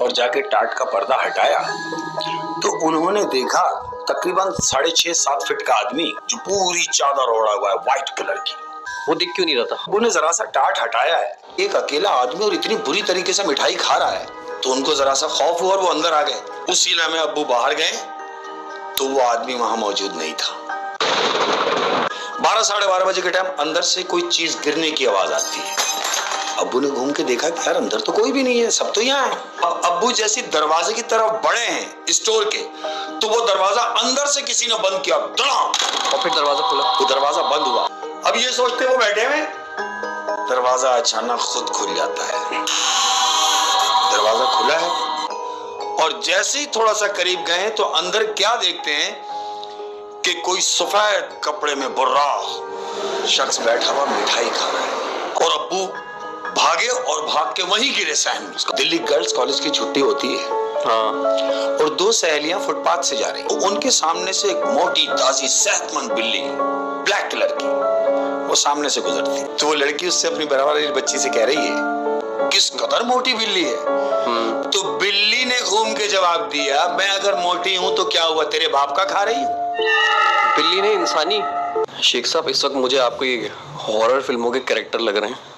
और जाके टाट का पर्दा हटाया तो उन्होंने देखा तकरीबन 6.5-7 फीट का आदमी जो पूरी चादर ओढ़ा हुआ है व्हाइट कलर की। वो दिख क्यों नहीं रहा था? उन्होंने जरा सा टाट हटाया है, एक अकेला आदमी और इतनी बुरी तरीके से मिठाई खा रहा है, तो उनको जरा सा खौफ हुआ और वो अंदर आ गए। उसी लम्हे अब्बू बाहर गए तो वो आदमी वहां मौजूद नहीं था। 12-12:30 बजे के टाइम अंदर से कोई चीज गिरने की आवाज आती है। अब्बू ने घूम के देखा कि यार अंदर तो कोई भी नहीं है, सब तो यहाँ है। अब अब्बू जैसे दरवाजे की तरफ बढ़े हैं स्टोर के, तो वो दरवाजा अंदर से किसी ने बंद किया, और फिर दरवाजा खुला। वो दरवाजा बंद हुआ। अब ये सोचते वो बैठे हुए, दरवाजा अचानक खुद खुल जाता है। दरवाजा खुला है और जैसे ही थोड़ा सा करीब गए तो अंदर क्या देखते हैं कि कोई सफेद कपड़े में बुर्रा शख्स बैठा हुआ मिठाई खा रहा है। और अब्बू भागे और भाग के वहीं गिरे सहम। दिल्ली गर्ल्स कॉलेज की छुट्टी होती है और दो सहेलियां फुटपाथ से जा रही, तो उनके सामने से एक मोटी ताजी सेहतमंद बिल्ली ब्लैक कलर की वो सामने से गुजरती, तो वो लड़की उससे अपनी बराबर वाली बच्ची से कह रही है किस कदर मोटी बिल्ली है। तो बिल्ली ने घूम के जवाब दिया, मैं अगर मोटी हूं तो क्या हुआ, तेरे बाप का खा रही हूं। बिल्ली ने इंसानी। शेख साहब इस वक्त मुझे आपको ये हॉरर फिल्मों के कैरेक्टर लग रहे हैं।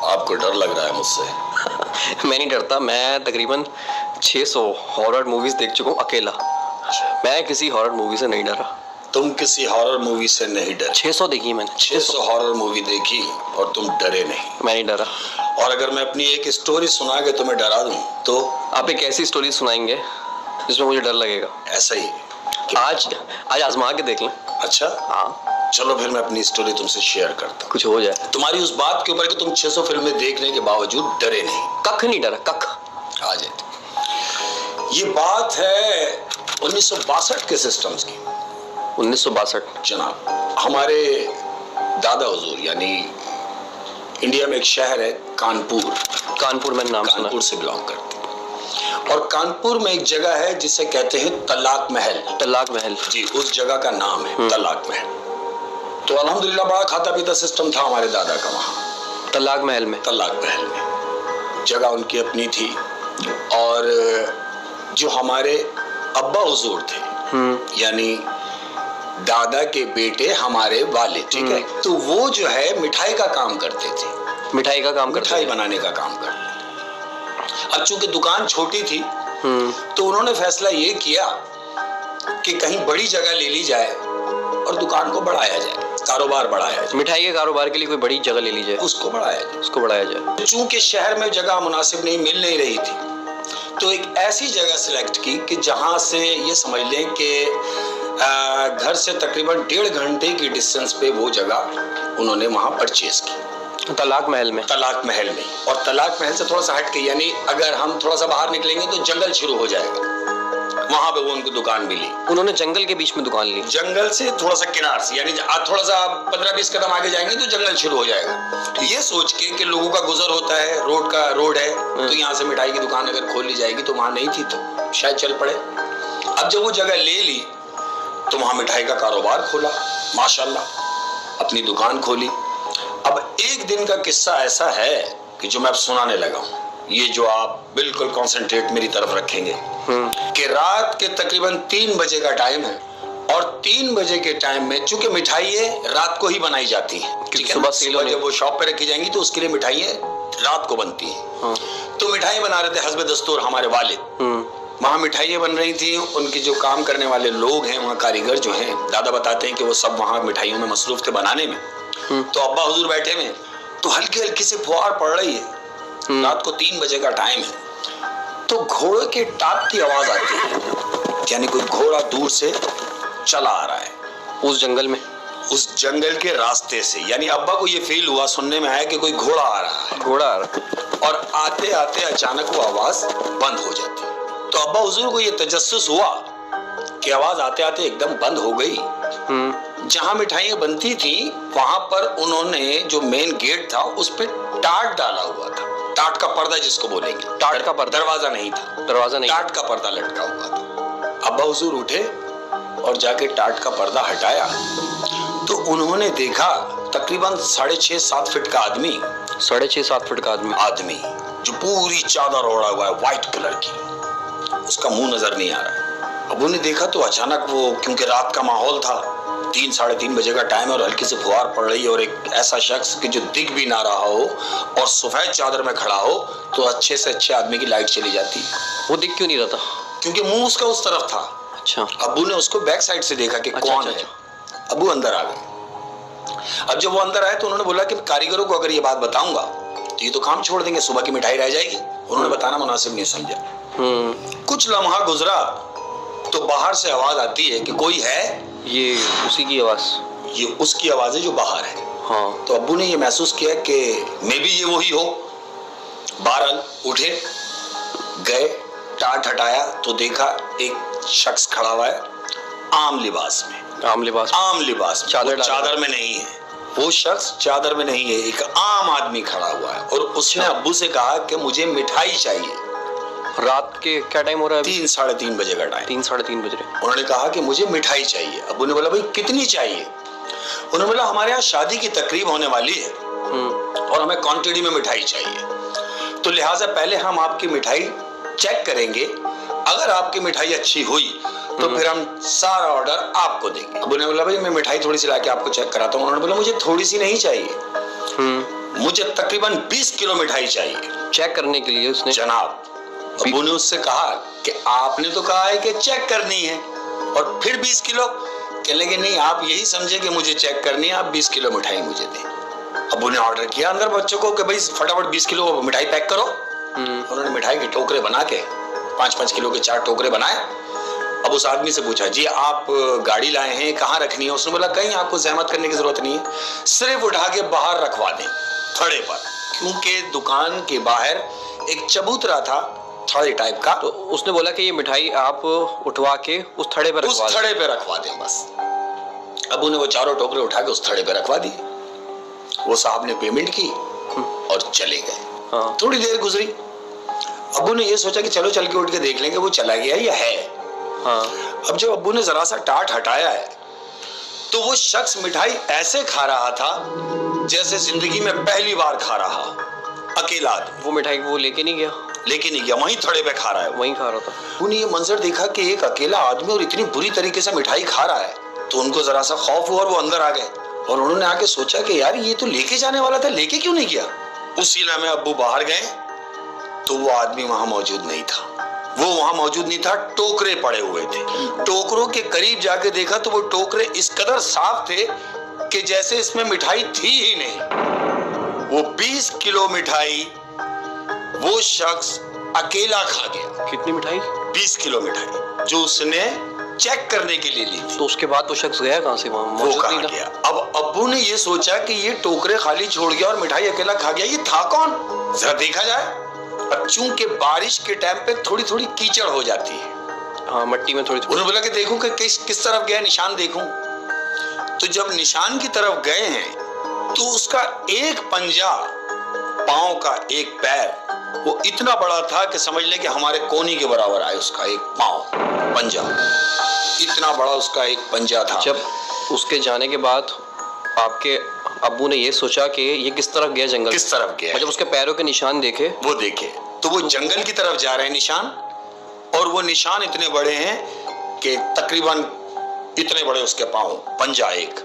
आपको डर लग रहा है मुझसे? मैं नहीं डरता, मैं तकरीबन 600 हॉरर मूवीज देख चुका हूँ अकेला। मैं किसी हॉरर मूवी से नहीं डरा। तुम किसी हॉरर मूवी से नहीं डरे? 600 देखी मैंने। 600 हॉरर मूवी देखी और तुम डरे नहीं? मैं नहीं डरा। और अगर मैं अपनी एक स्टोरी सुना के तुम्हें डरा दूं तो? आप एक ऐसी स्टोरी सुनाएंगे जिसमें मुझे डर लगेगा? ऐसा ही आज आजमा के देख लें। अच्छा हाँ चलो फिर मैं अपनी स्टोरी तुमसे शेयर करता हूँ, कुछ हो जाए। तुम्हारी उस बात के ऊपर कि तुम 600 फिल्में देखने के बावजूद डरे नहीं। कख नहीं डरा, कख आ जाए। ये बात है 1962 के सिस्टम्स की। 1962 जनाब, हमारे दादा हुजूर यानी इंडिया में एक शहर है कानपुर मैंने नाम सुना। कानपुर से बिलोंग करते हैं और कानपुर में एक जगह है जिसे कहते हैं तलाक महल। जी, उस जगह का नाम है तलाक महल। तो अल्हम्दुलिल्लाह बड़ा खाता पीता सिस्टम था हमारे दादा का वहाँ तलाक महल में। जगह उनकी अपनी थी और जो हमारे अब्बा हुजूर थे यानी दादा के बेटे हमारे वाले, ठीक है, तो वो जो है मिठाई का काम करते थे। मिठाई बनाने का काम करते। अब चूंकि दुकान छोटी थी तो उन्होंने फैसला ये किया कि कहीं बड़ी जगह ले ली जाए और दुकान को बढ़ाया जाए, कारोबार बढ़ाया जाए। मिठाई के कारोबार के लिए कोई बड़ी जगह ले ली जाए, उसको बढ़ाया जाए। चूंकि शहर में जगह मुनासिब नहीं मिल नहीं रही थी तो एक ऐसी जगह सिलेक्ट की कि जहां से ये समझ लें कि घर से तकरीबन 1.5 घंटे की डिस्टेंस पे वो जगह उन्होंने वहां परचेज की। तलाक महल में। और तलाक महल से थोड़ा सा हट के, यानी अगर हम थोड़ा सा बाहर निकलेंगे तो जंगल शुरू हो जाएगा, वहां पे वो उनको दुकान मिली। उन्होंने जंगल के बीच में दुकान ली। जंगल से थोड़ा सा किनार से, यानी थोड़ा सा 15-20 कदम आगे जाएंगे तो जंगल शुरू हो जाएगा। तो ये सोच के कि लोगों का गुजर होता है, रोड है, तो यहाँ से मिठाई की दुकान अगर खोल ली जाएगी, तो वहां नहीं थी तो शायद चल पड़े। अब जब वो जगह ले ली तो वहां मिठाई का कारोबार खोला, माशाल्लाह अपनी दुकान खोली। अब एक दिन का किस्सा ऐसा है कि जो मैं अब सुनाने लगा हूँ, ये जो आप बिल्कुल कंसंट्रेट मेरी तरफ रखेंगे कि रात के तकरीबन 3 बजे का टाइम है और 3 बजे के टाइम में चूंकि मिठाइयाँ रात को ही बनाई जाती है, सुबह जब वो शॉप पे रखी जाएंगी तो उसके लिए मिठाइयाँ रात को बनती है। तो मिठाई बना रहे थे हस्बे दस्तूर हमारे वालिद। वहाँ मिठाइयाँ बन रही थी, उनके जो काम करने वाले लोग हैं, वहाँ कारीगर जो हैं, दादा बताते हैं कि वो सब वहाँ मिठाइयों में मसरूफ थे बनाने में। तो अब्बा हुजूर बैठे में तो हल्की हल्की से फुहार पड़ रही है, रात को 3 बजे का टाइम है। तो घोड़े के टाप की आवाज आती है, यानी कोई घोड़ा दूर से चला आ रहा है उस जंगल में, उस जंगल के रास्ते से। यानी अब्बा को ये फील हुआ, सुनने में आया कि कोई घोड़ा आ रहा है और आते आते अचानक वो आवाज बंद हो जाती है। तो अब्बा हुजूर को ये तजस्सुस हुआ कि आवाज आते आते एकदम बंद हो गई। जहां मिठाइयां बनती थी वहां पर उन्होंने जो मेन गेट था उस पे टाट डाला हुआ था, टाट का पर्दा जिसको बोलेंगे, टाट का पर्दा, दरवाजा नहीं, टाट का पर्दा लटका हुआ था। अब्बा हुजूर उठे और जाके टाट का पर्दा हटाया तो उन्होंने देखा तकरीबन 6.5-7 फीट का आदमी, 6.5-7 फीट का आदमी जो पूरी चादर ओढ़ा हुआ है व्हाइट कलर की, उसका मुंह नजर नहीं आ रहा है। अबू ने देखा तो अचानक वो, क्योंकि रात का माहौल था, 3-3:30 बजे का टाइम है और हल्की सी फुहार पड़ रही है और एक ऐसा शख्स कि जो दिख भी ना रहा हो और सफेद चादर में खड़ा हो तो अच्छे से अच्छे आदमी की लाइट चली जाती। वो दिख क्यों नहीं रहा था? क्योंकि मुंह उसका उस तरफ था। अच्छा। अबू ने उसको बैक साइड से देखा कि कौन है। अबू अंदर आ गए। अब जब वो अंदर आए तो उन्होंने बोला कि कारीगरों को अगर ये बात बताऊंगा तो ये तो काम छोड़ देंगे, सुबह की मिठाई रह जाएगी। उन्होंने बताना मुनासिब नहीं समझा। कुछ लम्हा गुजरा तो बाहर से आवाज आती है कि कोई है। ये उसी की आवाज? ये उसकी आवाज है जो बाहर है। हाँ। तो अब्बू ने ये महसूस किया कि मे भी ये वही हो। बहरहाल उठे, गए, टाट हटाया तो देखा एक शख्स खड़ा हुआ है आम लिबास में। आम लिबास? आम लिबास में, चादर में नहीं है। वो शख्स चादर में नहीं है, एक आम आदमी खड़ा हुआ है और उसने अब्बू से कहा कि मुझे मिठाई चाहिए। रात के क्या टाइम हो रहा है? 3-3:30 बजे का टाइम। 3-3:30 बज रहे। उन्होंने कहा कि मुझे मिठाई चाहिए। अब्बू ने बोला भाई कितनी चाहिए? उन्होंने बोला हमारे यहाँ शादी की तकरीब होने वाली है और हमें क्वांटिटी में मिठाई चाहिए, तो लिहाजा पहले हम आपकी मिठाई चेक करेंगे, अगर आपकी मिठाई अच्छी हुई तो फिर हम सारा ऑर्डर आपको देंगे। अब्बू ने बोला भाई मैं मिठाई थोड़ी सी लाके आपको चेक कराता हूँ। उन्होंने बोला मुझे थोड़ी सी नहीं चाहिए, मुझे तकरीबन 20 किलो मिठाई चाहिए। चेक करने के लिए उसने? जनाब, अब्बू ने उससे कहा कि आपने तो कहा है कि चेक करनी है और फिर 20 किलो? कहने लगे नहीं, आप यही समझे कि मुझे चेक करनी है, आप 20 किलो मिठाई मुझे दें। अब्बू ने ऑर्डर किया अंदर बच्चों को कि भाई फटाफट 20 किलो मिठाई पैक करो। उन्होंने मिठाई के टोकरे बना के 5-5 किलो के 4 टोकरे बनाए। अब उस आदमी से पूछा जी आप गाड़ी लाए हैं, कहाँ रखनी है? उसने बोला कहीं आपको जहमत करने की जरूरत नहीं है, सिर्फ उठा के बाहर रखवा दें थड़े पर, क्योंकि दुकान के बाहर एक चबूतरा था थड़े टाइप का। तो उसने बोला कि ये मिठाई आप उठवा के उस थड़े पे रखवा दें बस। अबू ने वो चारों टोकरे उठा के उस थड़े पे रखवा दिए। वो साहब ने पेमेंट की और चले गए। हाँ। थोड़ी देर गुजरी, अबू ने ये सोचा कि चलो चल के उठ के देख लेंगे वो चला गया या है। हाँ। अब जब अब्बू ने जरा सा टाट हटाया है तो वो शख्स मिठाई ऐसे खा रहा था जैसे जिंदगी में पहली बार खा रहा, अकेला आदमी। वो मिठाई वो लेके नहीं गया? लेके नहीं गया, वहीं थड़े पे खा रहा है, वहीं खा रहा था। उन्हें ये मंजर देखा कि एक अकेला आदमी और इतनी बुरी तरीके से मिठाई खा रहा है, तो उनको जरा सा खौफ हुआ और वो अंदर आ गए और उन्होंने आके सोचा कि यार ये तो लेके जाने वाला था, लेके क्यों नहीं गया? उसी लम्हे अब्बू बाहर गए तो वो आदमी वहां मौजूद नहीं था। वो वहां मौजूद नहीं था, टोकरे पड़े हुए थे। टोकरों के करीब जाके देखा तो वो टोकरे इस कदर साफ थे कि जैसे इसमें मिठाई थी ही नहीं। वो 20 किलो मिठाई वो शख्स अकेला खा गया। कितनी मिठाई? 20 किलो मिठाई जो उसने चेक करने के लिए ली थी। तो उसके बाद वो शख्स गया कहां से? वहां वो कहां गया? अब अब्बू ने ये सोचा कि ये टोकरे खाली छोड़ गया और मिठाई अकेला खा गया, ये था कौन? जरा देखा जाए। अब चूंकि बारिश के टाइम पे थोड़ी थोड़ी कीचड़ हो जाती है, हाँ मट्टी में थोड़ी। उन्होंने बोला कि देखूं कि किस तरफ गया, निशान देखूं। तो जब निशान की तरफ गए हैं तो उसका एक पंजा, पांव का एक पैर वो इतना बड़ा था कि समझ लें कि हमारे कोनी के बराबर आए। उसका एक पांव, पंजा इतना बड़ा, उसका एक पंजा था। जब उसके जाने के बाद आपके अब्बू ने ये सोचा कि ये किस तरफ गया, जंगल किस तरफ गया, जब उसके पैरों के निशान देखे, वो देखे तो वो जंगल की तरफ जा रहे हैं निशान, और वो निशान इतने बड़े हैं कि तकरीबन इतने बड़े उसके पांव, पंजा एक।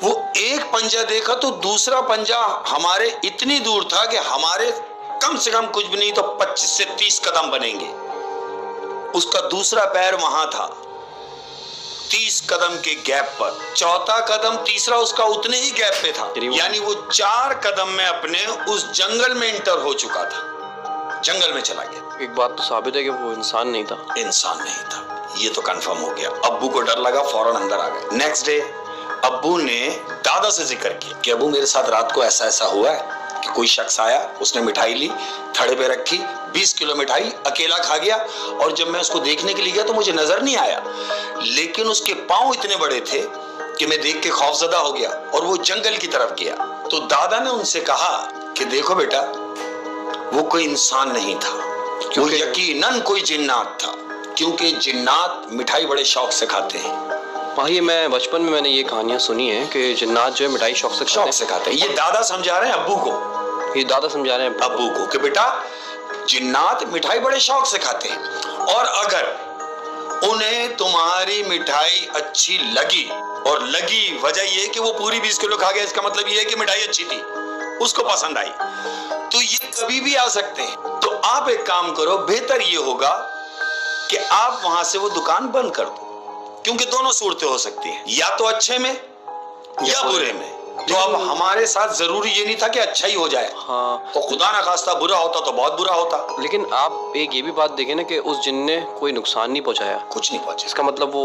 वो एक पंजा देखा तो दूसरा पंजा हमारे इतनी दूर था कि हमारे कम से कम कुछ भी नहीं तो 25 से 30 कदम बनेंगे। उसका दूसरा पैर वहां था 30 कदम के गैप पर, चौथा कदम तीसरा उसका उतने ही गैप पे था, यानी वो 4 कदम में अपने उस जंगल में इंटर हो चुका था, जंगल में चला गया। एक बात तो साबित है कि वो इंसान नहीं था। इंसान नहीं था, ये तो कंफर्म हो गया। अब्बू को डर लगा, फौरन अंदर आ गए। नेक्स्ट डे अब्बू ने दादा से जिक्र किया कि अब्बू मेरे साथ रात को ऐसा ऐसा हुआ है कि कोई शख्स आया, उसने मिठाई ली, थड़े पे रखी, 20 किलो मिठाई अकेला खा गया, और जब मैं उसको देखने के लिए गया तो मुझे नजर नहीं आया, लेकिन उसके पांव इतने बड़े थे कि मैं देख के खौफजदा हो गया और वो जंगल की तरफ गया। तो दादा ने उनसे कहा कि देखो बेटा, वो कोई इंसान नहीं था, वो यकीनन कोई जिन्नात था, क्योंकि जिन्नात मिठाई बड़े शौक से खाते हैं। भाई मैं बचपन में मैंने ये कहानियां सुनी है कि जिन्नात जो है मिठाई शौक से खाते हैं। ये दादा समझा रहे हैं अब्बू को, ये दादा समझा रहे हैं अब्बू को कि बेटा जिन्नात मिठाई बड़े शौक से खाते हैं, और अगर उन्हें तुम्हारी मिठाई अच्छी लगी, और लगी वजह यह कि वो पूरी 20 किलो खा गया, इसका मतलब यह है कि मिठाई अच्छी थी, उसको पसंद आई, तो ये कभी भी आ सकते हैं। तो आप एक काम करो, बेहतर ये होगा कि आप वहां से वो दुकान बंद कर दो, क्योंकि दोनों सूरतें हो सकती हैं, या तो अच्छे में या बुरे में। तो अब हमारे साथ जरूरी ये नहीं था कि अच्छा ही हो जाए, हाँ, तो खुदा ना खास्ता बुरा होता तो बहुत बुरा होता। लेकिन आप एक ये भी बात देखें ना कि उस जिन ने कोई नुकसान नहीं पहुंचाया, कुछ नहीं पहुंचा। इसका मतलब वो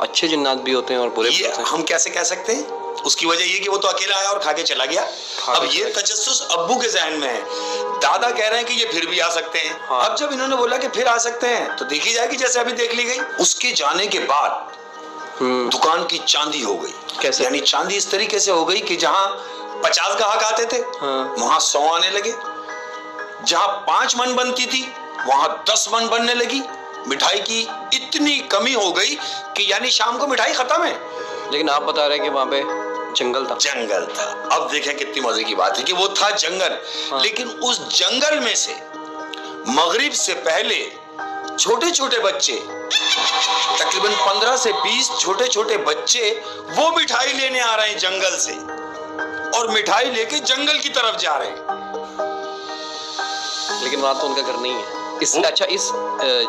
अच्छे जिन्नात भी होते हैं और बुरे भी ये होते हैं। हम कैसे कह सकते हैं? उसकी वजह ये कि वो तो अकेला आया और खा के चला गया। अब ये तजस्सुस अब्बू के जहन में है, दादा कह रहे हैं कि ये फिर भी आ सकते हैं। हाँ। अब जब इन्होंने बोला कि फिर आ सकते हैं, तो देखी जाएगी, जैसे अभी देख ली गई। उसके जाने के बाद दुकान की चांदी हो गई। कैसे? यानी चांदी इस तरीके से हो गई कि जहां 50 ग्राहक आते थे, हाँ। वहां 100 आने लगे। जहां 5 मन बनती थी, वहां 10 मन बनने लगी। मिठाई की इतनी कमी हो गई कि यानी शाम को मिठाई खत्म है। लेकिन आप बता रहे हैं कि वहां पे जंगल था। जंगल था। अब देखें कितनी मजे की बात है कि वो था जंगल। हाँ। लेकिन उस जंगल में से मगरिब से पहले छोटे छोटे बच्चे, तकरीबन 15 से 20 छोटे छोटे बच्चे, वो मिठाई लेने आ रहे हैं जंगल से, और मिठाई लेके जंगल की तरफ जा रहे हैं। लेकिन वहां तो उनका घर नहीं है। अच्छा, इस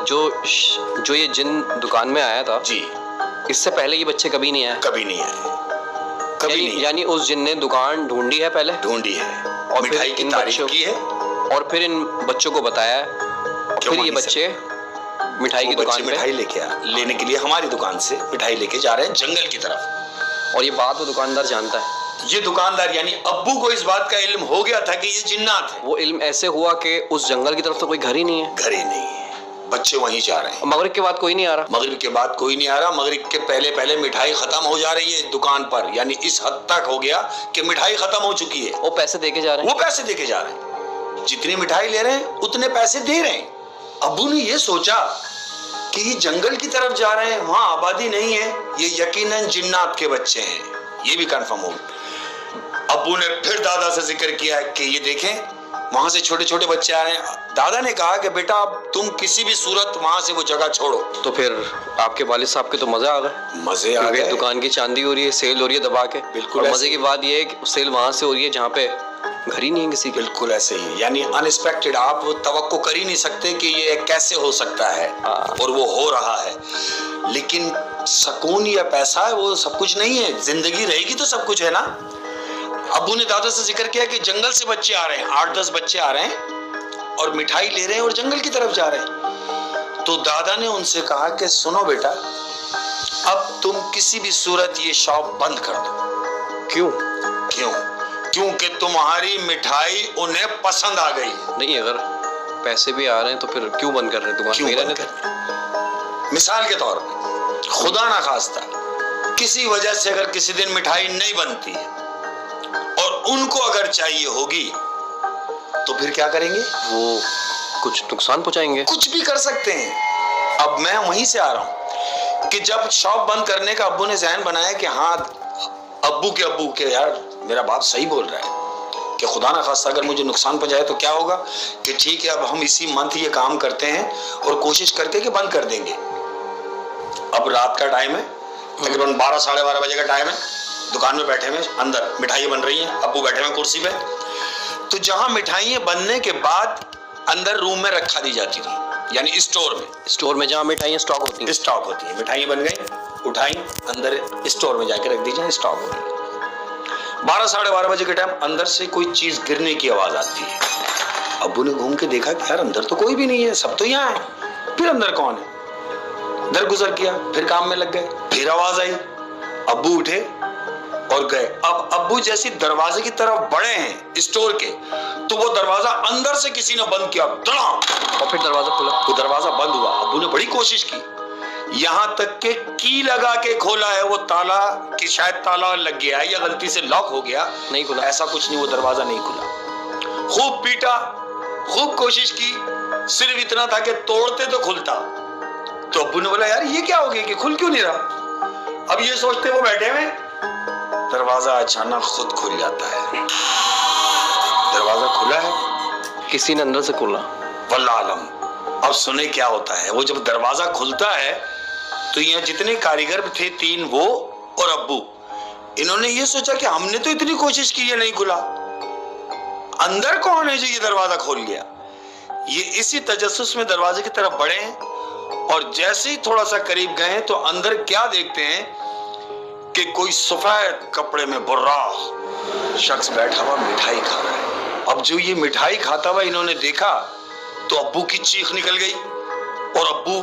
जो ये जिन दुकान में आया था जी, इससे पहले ये बच्चे कभी नहीं आए? कभी नहीं आए, कभी नहीं। यानी उस जिन ने दुकान ढूंढी है पहले, ढूंढी है और मिठाई फिर की इन तारीफ बच्चों की है, और फिर इन बच्चों को बताया है, और फिर ये बच्चे मिठाई की दुकान पे मिठाई लेने के लिए हमारी दुकान से मिठाई लेके जा रहे हैं जंगल की तरफ। और ये बात वो दुकानदार जानता है। ये दुकानदार यानी अब्बू को इस बात का इल्म हो गया था कि ये जिन्नात है। वो इल्म ऐसे हुआ कि उस जंगल की तरफ तो कोई घर ही नहीं है, घर ही नहीं है, बच्चे वहीं जा रहे हैं। मगरिब के बाद कोई नहीं आ रहा। मगरिब के बाद कोई नहीं आ रहा। मगरिब के पहले पहले मिठाई खत्म हो जा रही है दुकान पर, यानी इस हद तक हो गया कि मिठाई खत्म हो चुकी है। वो पैसे देके जा रहे हैं। वो पैसे देके जा रहे हैं, जितनी मिठाई ले रहे हैं उतने पैसे दे रहे हैं। अब्बू ने ये सोचा कि ये जंगल की तरफ जा रहे हैं, वहां आबादी नहीं है, ये यकीनन जिन्नात के बच्चे हैं, ये भी कंफर्म हो गया। अब्बू ने फिर दादा से जिक्र किया कि ये देखें वहां से छोटे छोटे बच्चे आ रहे हैं। दादा ने कहा कि बेटा अब तुम किसी भी सूरत वहां से वो जगह छोड़ो। तो फिर आपके वालिद साहब के तो मजे आ गए। मजे आ गए, दुकान की चांदी हो रही है, सेल हो रही है दबा के। बिल्कुल। और मजे की बात ये है कि सेल वहां से हो रही है जहाँ पे घर ही नहीं है किसी के। बिल्कुल ऐसे ही, यानी अनएक्सपेक्टेड, आप तवक्को कर ही नहीं सकते कि ये कैसे हो सकता है, और वो हो रहा है। लेकिन सुकून या पैसा है वो सब कुछ नहीं है, जिंदगी रहेगी तो सब कुछ है ना। अब्बू ने दादा से जिक्र किया कि जंगल से बच्चे आ रहे हैं, 8-10 बच्चे आ रहे हैं और मिठाई ले रहे हैं और जंगल की तरफ जा रहे हैं। तो दादा ने उनसे कहा कि सुनो बेटा, अब तुम किसी भी सूरत ये शॉप बंद कर दो। क्यों? क्यों? क्योंकि तुम्हारी मिठाई उन्हें पसंद आ गई। नहीं, अगर पैसे भी आ रहे हैं तो फिर क्यों बंद कर रहे हैं दुकान? क्यों बंद कर रहे हैं? मिसाल के तौर पे, खुदा ना खास्ता किसी वजह से अगर किसी दिन मिठाई नहीं बनती है और उनको अगर चाहिए होगी, तो फिर क्या करेंगे? वो कुछ नुकसान पहुंचाएंगे। कुछ भी कर सकते हैं। अब मैं वहीं से आ रहा हूं कि जब शॉप बंद करने का अब्बू ने ज़हन बनाया कि हाँ, अब्बू के यार मेरा बाप सही बोल रहा है कि खुदा ना खास्ता अगर मुझे नुकसान पहुंचाए तो क्या होगा, कि ठीक है अब हम इसी मंथ ये काम करते हैं और कोशिश करके कि बंद कर देंगे। अब रात का टाइम है, तकरीबन 12 साढ़े 12 बजे का टाइम है। दुकान में बैठे हुए, अंदर मिठाइयाँ बन रही हैं, अब्बू बैठे हुए कुर्सी पे। तो जहां मिठाइयाँ बनने के बाद अंदर रूम में रखा दी जाती थी, यानी स्टोर में जहां मिठाइयाँ स्टॉक होती हैं। मिठाइयाँ बन गई, उठाई, अंदर स्टोर में जाके रख दी जाए, स्टॉक हो गई। 12 साढ़े 12 बजे के टाइम अंदर से कोई चीज गिरने की आवाज आती है। अब्बू ने घूम के देखा कि यार अंदर तो कोई भी नहीं है, सब तो यहाँ है, फिर अंदर कौन है? दर गुजर किया, फिर काम में लग गए, फिर आवाज आई। अब्बू उठे और गए। अब अब्बू जैसी दरवाजे की तरफ बढ़े हैं स्टोर के, तो वो दरवाजा अंदर से किसी ने बंद किया, धड़ाम, और फिर दरवाजा खुला। वो दरवाजा बंद हुआ। अब्बू ने बड़ी कोशिश की, यहां तक के की लगा के खोला है वो ताला, कि शायद ताला लग गया है या गलती से लॉक हो गया, नहीं खुला। ऐसा कुछ नहीं, वो दरवाजा नहीं खुला। खूब पीटा, खूब कोशिश की, सिर्फ इतना था कि तोड़ते तो खुलता। तो अब्बू ने बोला यार ये क्या हो गया कि खुल क्यों नहीं रहा? अब ये सोचते वो बैठे हुए, दरवाजा अचानक खुद खुल जाता है। दरवाजा खुला है, किसी ने अंदर से खोला। वल्लाह आलम। अब सुने क्या होता है। वो जब दरवाजा खुलता है तो यहाँ जितने कारीगर थे, 3 वो और अब्बू, इन्होंने ये सोचा कि हमने तो इतनी कोशिश की, ये नहीं खुला, अंदर कौन है जो ये दरवाजा खोल गया। ये इसी तजस्सुस में दरवाजे की तरफ बढ़े हैं और जैसे ही थोड़ा सा करीब गए तो अंदर क्या देखते हैं कि कोई सफेद कपड़े में बुर्रा शख्स बैठा हुआ मिठाई खा रहा है। अब जो ये मिठाई खाता हुआ इन्होंने देखा तो अब्बू की चीख निकल गई और अब्बू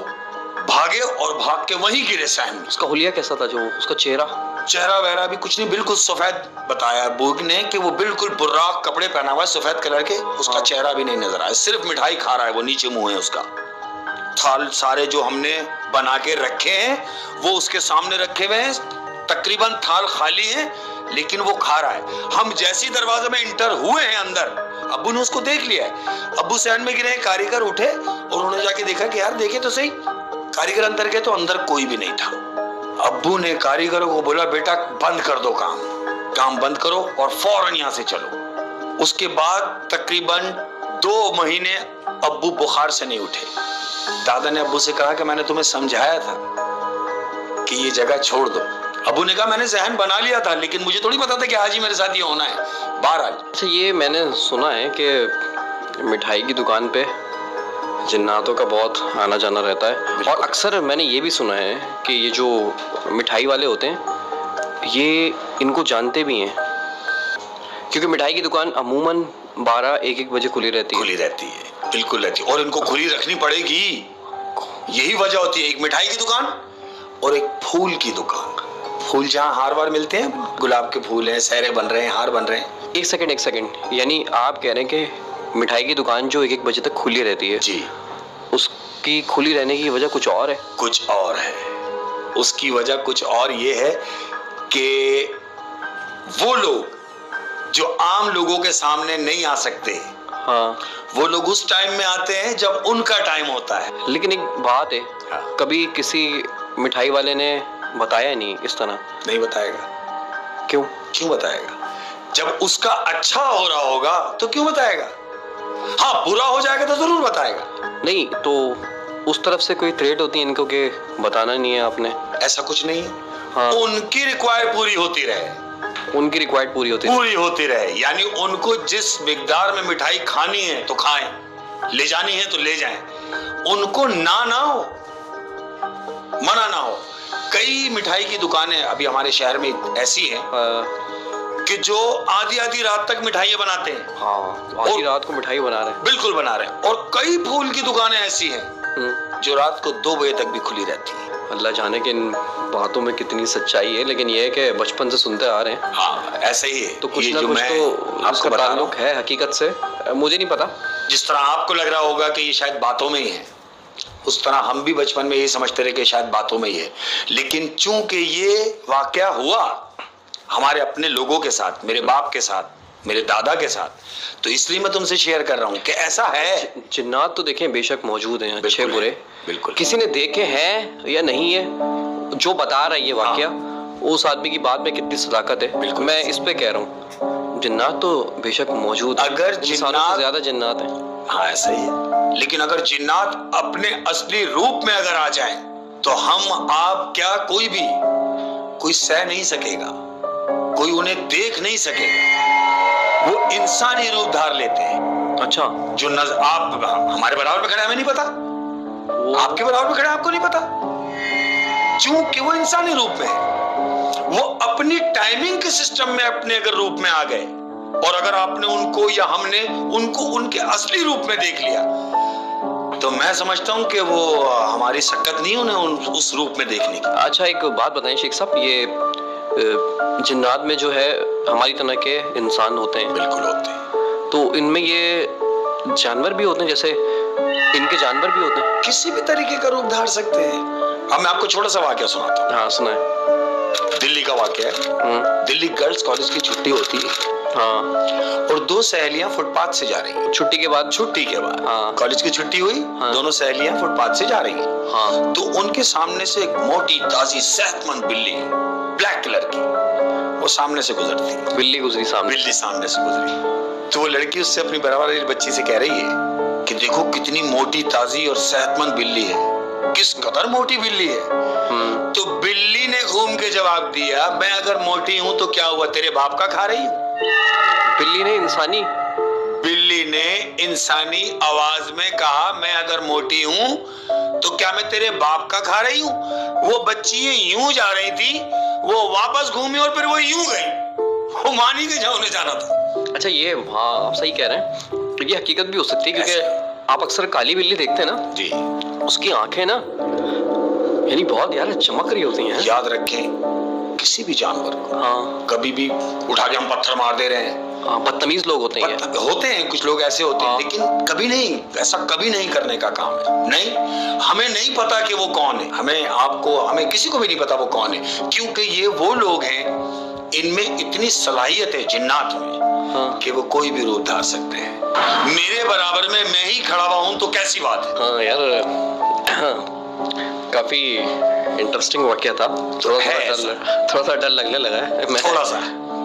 भागे और भाग के वहीं गिरे सहन में। उसका हुलिया कैसा था, जो उसका चेहरा वहरा भी कुछ नहीं, बिल्कुल सफेद बताया अब्बू ने कि वो बिल्कुल बुर्राक कपड़े पहना हुआ है सफेद कलर के, उसका चेहरा भी नहीं नजर आया, सिर्फ मिठाई खा रहा है वो, नीचे मुंह है उसका। थाल सारे जो हमने बना के रखे हैं वो उसके सामने रखे हुए हैं, तकरीबन थाल खाली है लेकिन वो खा रहा है। हम जैसी दरवाजे में इंटर हुए हैं अंदर, अब्बू ने उसको देख लिया है। अब्बू सहन में गिरे, कारीगर उठे और उन्होंने जाके देखा कि यार देखे तो सही। कारीगर अंदर गए तो अंदर कोई भी नहीं था। अब्बू ने कारीगरों को बोला, बेटा बंद कर दो काम बंद करो और फौरन यहाँ से चलो। उसके बाद तकरीबन 2 महीने अब्बू बुखार से नहीं उठे। दादा ने अब्बू से कहा कि मैंने तुम्हें समझाया था कि ये जगह छोड़ दो। अब्बू ने कहा मैंने जहन बना लिया था लेकिन मुझे थोड़ी पता था कि आज ही मेरे साथ ये होना है। बहरहाल अच्छा, ये मैंने सुना है कि मिठाई की दुकान पे जिन्नातों का बहुत आना जाना रहता है, और अक्सर मैंने ये भी सुना है कि ये जो मिठाई वाले होते हैं ये इनको जानते भी हैं, क्योंकि मिठाई की दुकान अमूमन 12-1 बजे खुली रहती है। बिल्कुल रहती है और इनको खुली रखनी पड़ेगी। यही वजह होती है, एक मिठाई की दुकान और एक फूल की दुकान। फूल जहाँ हार वार मिलते हैं, गुलाब के फूल हैं, सहरे बन रहे हैं, हार बन रहे हैं। एक सेकंड, यानी आप कह रहे हैं कि मिठाई की दुकान जो 1-1 बजे तक खुली रहती है जी, उसकी खुली रहने की वजह कुछ और है? कुछ और है। उसकी वजह कुछ और ये है कि वो लोग जो आम लोगों के सामने नहीं आ सकते, हाँ, वो लोग उस टाइम में आते हैं जब उनका टाइम होता है। लेकिन एक बात है, हाँ। कभी किसी मिठाई वाले ने बताया नहीं इस तरह? नहीं बताएगा। क्यों बताएगा? जब उसका अच्छा हो रहा होगा तो क्यों बताएगा? हाँ, बुरा हो जाएगा तो जरूर बताएगा। नहीं तो उस तरफ से कोई थ्रेट होती है इनको कि बताना नहीं है आपने? ऐसा कुछ नहीं है। हाँ। उनकी रिक्वायर्ड पूरी होती रहे। उनकी रिक्वायर्ड पूरी होती रहे, यानी उनको जिस मिकदार में मिठाई खानी है तो खाएं, ले जानी है तो ले जाएं, उनको ना हो, मना ना हो। कई मिठाई की दुकानें अभी हमारे शहर में ऐसी हैं कि जो आधी रात तक मिठाइयाँ बनाते हैं। हाँ, आधी रात को मिठाई बना रहे हैं। बिल्कुल बना रहे हैं। और कई फूल की दुकानें ऐसी हैं जो रात को 2 बजे तक भी खुली रहती हैं। अल्लाह जाने कि इन बातों में कितनी सच्चाई है, लेकिन ये है कि बचपन से सुनते आ रहे हैं। हाँ, ऐसे ही है। तो कुछ ना कुछ तो आपका ताल्लुक है हकीकत से, मुझे नहीं पता। जिस तरह आपको लग रहा होगा कि ये शायद बातों में ही है, उस तरह हम भी बचपन में यही समझते रहे कि शायद बातों में ही है। लेकिन चूंकि ये वाकया हुआ हमारे अपने लोगों के साथ, मेरे बाप के साथ, मेरे दादा के साथ, तो इसलिए मैं तुमसे शेयर कर रहा हूँ कि ऐसा है। जिन्नात तो देखें बेशक मौजूद हैं, अच्छे बुरे, बिल्कुल। किसी ने देखे हैं या नहीं है, जो बता रहा है ये वाकया, उस आदमी की बात में कितनी सदाकत है, मैं इस पे कह रहा हूँ। जिन्नात तो बेशक मौजूद, अगर इंसानों से ज्यादा जिन्नात हैं। हाँ, ऐसा ही है। लेकिन अगर जिन्नात अपने असली रूप में अगर आ जाएं, तो हम आप क्या कोई सह नहीं सकेगा, कोई उन्हें देख नहीं सकेगा। वो इंसानी रूप धार लेते हैं। अच्छा, जो आप हमारे बराबर पे खड़े, हमें नहीं पता, आपके बराबर पे खड़े, आपको नहीं पता, क्योंकि वो इंसानी रूप में है। वो अपनी टाइमिंग के सिस्टम में अपने अगर रूप में आ गए और अगर आपने उनको या हमने उनको उनके असली रूप में देख लिया, तो मैं समझता हूं कि वो हमारी शक्कत नहीं उन्हें उस रूप में देखने की। अच्छा, एक बात बताएं शेख साहब, ये जिन्नात में जो है हमारी तरह के इंसान होते हैं? बिल्कुल होते हैं। तो इनमें ये जानवर भी होते हैं, जैसे इनके जानवर भी होते हैं? किसी भी तरीके का रूप धार सकते हैं। अब मैं आपको छोटा सा वाकया सुनाता हूँ। हाँ, सुना है। दिल्ली का वाकया है। दिल्ली गर्ल्स कॉलेज की छुट्टी होती है। हाँ। और 2 सहेलियां फुटपाथ से जा रही हैं। छुट्टी के बाद? हाँ। कॉलेज की छुट्टी हुई। हाँ। दोनों सहेलियां फुटपाथ से जा रही हैं। हाँ। तो उनके सामने से एक मोटी ताजी सेहतमंद बिल्ली, ब्लैक कलर की, वो सामने से गुजरती। बिल्ली सामने से गुजरी। तो वो लड़की उससे अपनी बराबर वाली बच्ची से कह रही है कि देखो कितनी मोटी ताजी और सेहतमंद बिल्ली है, किस कदर मोटी बिल्ली है। तो बिल्ली ने घूम के जवाब दिया, मैं अगर मोटी हूं तो क्या हुआ, तेरे बाप का खा रही हूं। बिल्ली ने इंसानी आवाज में कहा, मैं अगर मोटी हूं तो क्या मैं तेरे बाप का खा रही हूं। वो बच्ची यूं जा रही थी, वो वापस घूमी और फिर वो यूं गई, वो मानी कि जहाँ उन्हें जाना था। अच्छा ये, हाँ आप सही कह रहे हैं, ये हकीकत भी हो सकती है क्योंकि आप अक्सर काली बिल्ली देखते हैं ना जी, उसकी आंखें ना यानी बहुत यार चमक रही होती हैं। याद रखें किसी भी जानवर को हाँ कभी भी उठा के हम पत्थर मार दे रहे हैं, हाँ, बदतमीज लोग होते हैं। होते हैं कुछ लोग ऐसे होते हैं, हाँ। लेकिन कभी नहीं, ऐसा कभी नहीं करने का काम है। नहीं, हमें नहीं पता कि वो कौन है, हमें किसी को भी नहीं पता वो कौन है, क्योंकि ये वो लोग हैं, इनमें इतनी सलाहियत है जिन्नात में हाँ। कि वो कोई भी रूप धार सकते हैं। मेरे बराबर में मैं ही खड़ा हुआ हूं तो कैसी बात है। हाँ यार, काफी इंटरेस्टिंग वाकया था। थोड़ा सा डर लगने लगा है।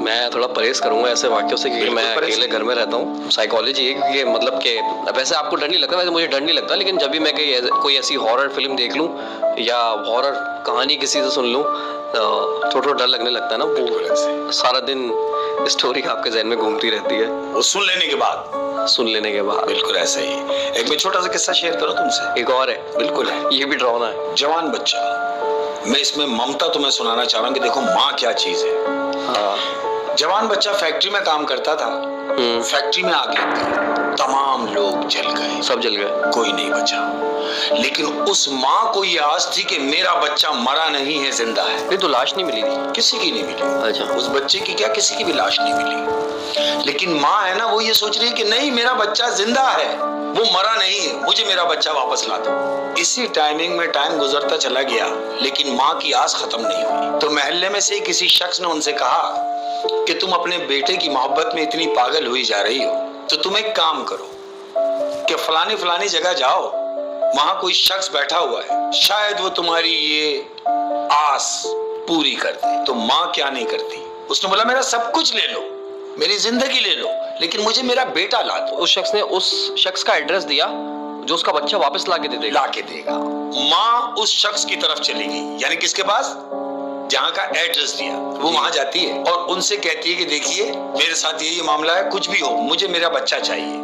मैं थोड़ा परहेज करूंगा ऐसे वाक्यों से, क्योंकि मैं अकेले घर में रहता हूँ। साइकोलॉजी है क्योंकि मतलब कि वैसे आपको डर नहीं लगता, वैसे मुझे डर नहीं लगता, लेकिन जब भी मैं कोई ऐसी हॉरर फिल्म देख लूँ या हॉरर कहानी किसी से सुन लूँ थोड़ा डर लगने लगता है ना। वो सारा दिन स्टोरी आपके जहन में घूमती रहती है, वो सुन लेने के बाद बिल्कुल ऐसा ही। एक मैं छोटा सा किस्सा शेयर करूं तुमसे। एक और है, बिल्कुल है, ये भी डरावना है। जवान बच्चा, मैं इसमें ममता तुम्हें सुनाना चाह रहा हूं कि देखो माँ क्या चीज है। हाँ। जवान बच्चा फैक्ट्री में काम करता था, फैक्ट्री में आग लग गई, तमाम लोग जल गए, सब जल गए, कोई नहीं बचा। लेकिन उस माँ को ये आस थी कि मेरा बच्चा मरा नहीं है, जिंदा है। ये तो लाश नहीं मिली थी, किसी की नहीं मिली। अच्छा। उस बच्चे की क्या, किसी की भी लाश नहीं मिली। लेकिन माँ है ना, वो ये सोच रही है कि नहीं मेरा बच्चा जिंदा है, वो मरा नहीं है, मुझे मेरा बच्चा वापस ला दो। इसी टाइमिंग में टाइम गुजरता चला गया, लेकिन माँ की आस खत्म नहीं हुई। तो मोहल्ले में से किसी शख्स ने उनसे कहा कि तुम अपने बेटे की मोहब्बत में इतनी पागल हुई जा रही हो, तो तुम एक काम करो कि फलानी जगह जाओ, वहां कोई शख्स बैठा हुआ है, शायद वो तुम्हारी ये आस पूरी कर दे। तो माँ क्या नहीं करती, उसने बोला मेरा सब कुछ ले लो, मेरी जिंदगी ले लो, लेकिन मुझे मेरा बेटा ला दो। उस शख्स ने उस शख्स का एड्रेस दिया जो उसका बच्चा वापस ला के देगा। माँ उस शख्स की तरफ चली गई, यानी किसके पास, जहाँ का एड्रेस दिया। वो वहां जाती है और उनसे कहती है कि देखिए मेरे साथ ये मामला है, कुछ भी हो मुझे मेरा बच्चा चाहिए,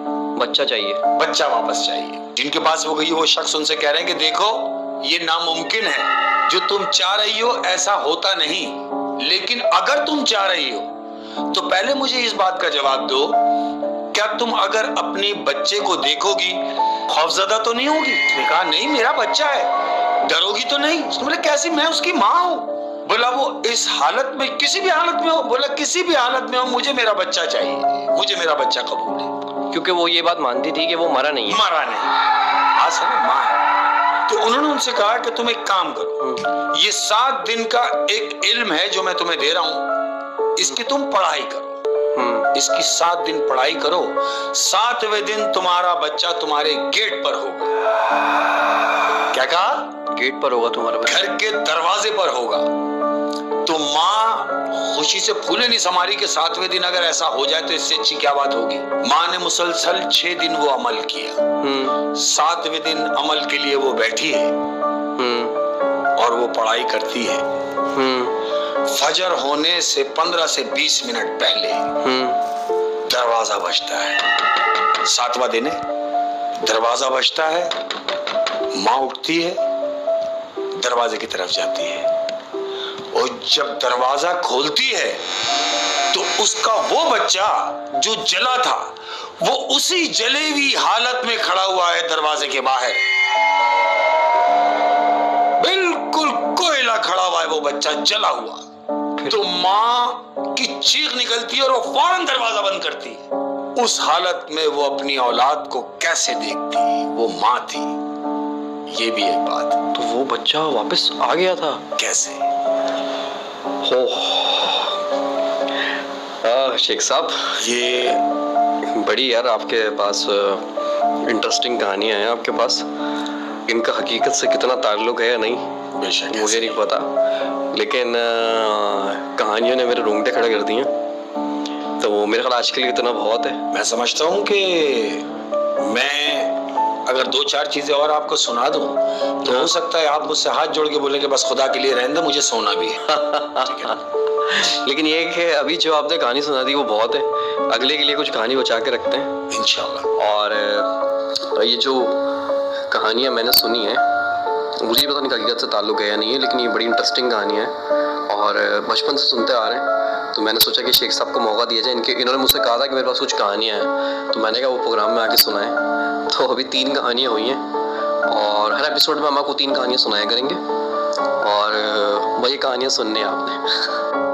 बच्चा वापस चाहिए। जिनके पास वो गई वो शख्स उनसे कह रहे हैं कि देखो ये नामुमकिन है, जो तुम चाह रही हो ऐसा होता नहीं, लेकिन अगर तुम चाह रही हो तो पहले मुझे इस बात का जवाब दो, क्या तुम अगर अपनी बच्चे को देखोगी खौफजदा तो नहीं होगी। उसने कहा नहीं मेरा बच्चा है, डरोगी तो नहीं। उसने बोला कैसी, मैं उसकी माँ हूँ। बोला वो इस हालत में, किसी भी हालत में हो, बोला किसी भी हालत में हो मुझे मेरा बच्चा चाहिए, मुझे मेरा बच्चा कबूल है। क्योंकि वो ये बात मानती थी कि वो मरा नहीं है। आज है माँ है। तो उन्होंने उनसे कहा कि तुम एक काम करो, ये 7 दिन का एक इल्म है जो मैं तुम्हें दे रहा हूँ, इसकी तुम पढ़ाई करो, इसकी 7 दिन पढ़ाई करो, 7वें दिन तुम्हारा बच्चा तुम्हारे गेट पर होगा। क्या कहा, गेट पर होगा तुम्हारा बच्चा, घर के दरवाजे पर होगा। तो माँ खुशी से फूले नहीं समारी के 7वें दिन अगर ऐसा हो जाए तो इससे अच्छी क्या बात होगी। माँ ने मुसलसल 6 दिन वो अमल किया, 7वें दिन अमल के लिए वो बैठी है और वो पढ़ाई करती है। फजर होने से 15 से 20 मिनट पहले दरवाजा बजता है, 7वां दिन है, दरवाजा बजता है, माँ उठती है, दरवाजे की तरफ जाती है और जब दरवाजा खोलती है तो उसका वो बच्चा जो जला था वो उसी जले हुई हालत में खड़ा हुआ है दरवाजे के बाहर, बिल्कुल कोयला खड़ा हुआ है वो बच्चा जला हुआ। तो माँ की चीख निकलती है और वो फौरन दरवाजा बंद करती है। उस हालत में वो अपनी औलाद को कैसे देखती, वो माँ थी, ये भी एक बात। तो वो बच्चा वापस आ गया था कैसे? हो शेख साहब, ये बड़ी यार आपके पास इंटरेस्टिंग कहानियां हैं आपके पास। इनका हकीकत से कितना ताल्लुक है या नहीं बेशक मुझे नहीं पता, लेकिन कहानियों ने मेरे रोंगटे खड़े कर दिए। तो मेरे ख्याल आज के लिए इतना बहुत है। मैं समझता हूँ कि मैं अगर 2-4 चीजें और आपको सुना दूं तो हो सकता है आप मुझसे हाथ जोड़ के बोलेंगे बस खुदा के लिए रहने दो, मुझे सोना भी है। ठीक है ना? लेकिन ये है अभी जो आपने कहानी सुना दी वो बहुत है, अगले के लिए कुछ कहानी बचा के रखते हैं इंशाल्लाह। और ये जो कहानियाँ मैंने सुनी है मुझे पता नहीं हकीकत से ताल्लुक है या नहीं है, लेकिन ये बड़ी इंटरेस्टिंग कहानी है और बचपन से सुनते आ रहे हैं। तो मैंने सोचा कि शेख साहब को मौका दिया जाए, इन्होंने मुझसे कहा था कि मेरे पास कुछ कहानियाँ हैं, तो मैंने कहा वो प्रोग्राम में आके सुनाएं। तो अभी 3 कहानियाँ हुई हैं और हर एपिसोड में हम आपको 3 कहानियाँ सुनाया करेंगे और वही कहानियाँ सुननी है आपने।